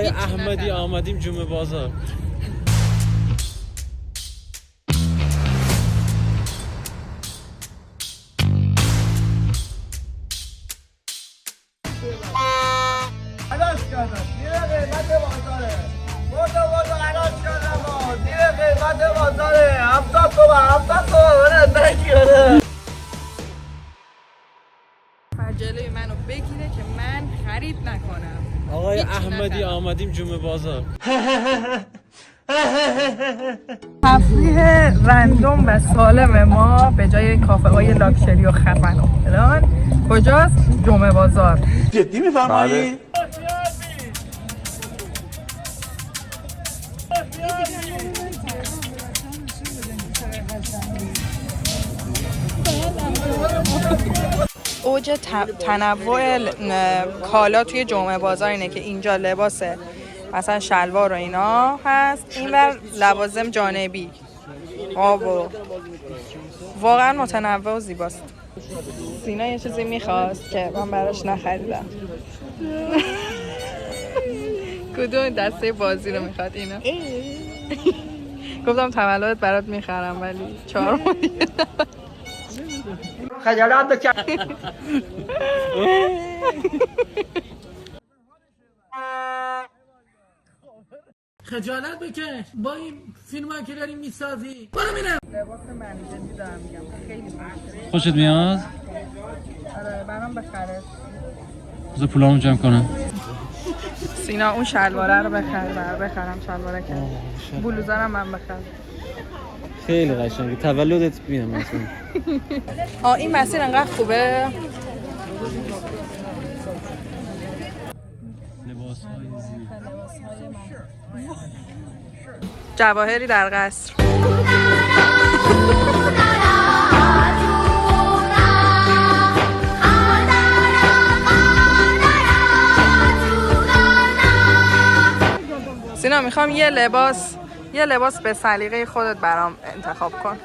آقای احمدی آمدیم جمعه بازار. علاج کردم زیر قیمت بازاره. بودو علاج کردم زیر قیمت بازاره. 70 تومن نگیره. جلوی منو بگیره که من خرید نکنم. آقای احمدی آمدیم جمعه بازار. تفریح رندوم و سالم ما به جای کافه های لاکچری و خفن و فلان کجاست؟ جمعه بازار. جدی میفرمایی؟ اوج تنوع کالا توی جمعه بازار اینه که اینجا لباسه مثلا شلوار و اینا هست، اینور لوازم جانبی و واقعا متنوع و زیباست. سینا یه چیزی میخواست که من براش نخریدم. کدوم دسته بازی رو میخواد اینا؟ گفتم تولدت برات میخرم ولی 4 ماه دیگه خجالت بکش. خجالت بکش با این فیلم که داریم میسازی. برو میرم. لباس منیجندی دارم میگم خیلی خوشت میاد؟ آره برام بخره. بذار پولامو جمع کنم. سینا اون شلواره رو بخرم شلواره که بلوزرم من بخرم. خیلی قشنگه. تولدت میام مثلا. این مسیر انقدر خوبه. لباس‌های زیبا. جواهری در قصر. سینا میخوام یه لباس به سلیقه خودت برام انتخاب کن.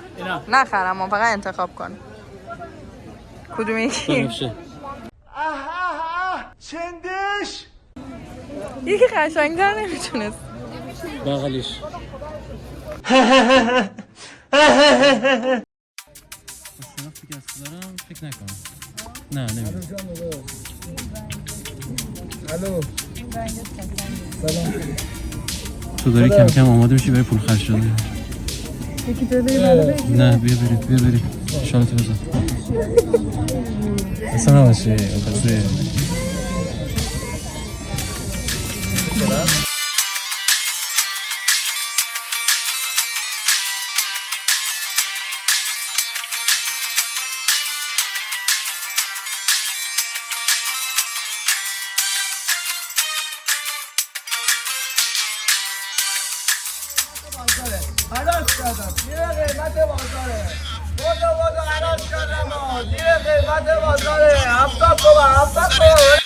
نخرم فقط انتخاب کن. کدوم یکی؟ بنفشه. چندش یکی قشنگ‌تر نمیتونست. بغلیش. فکر نکنم. نه نمیدونم. الو تو داری کم کم آماده میشی برای پول خرج شدن. یکی جلوی منو بگیر. نه بیا بریم شالتو بزن. اصلا نباشه قصه. علاج کردم زیر قیمت بازاره. بودو علاج کردم زیر قیمت بازاره. 70 تومن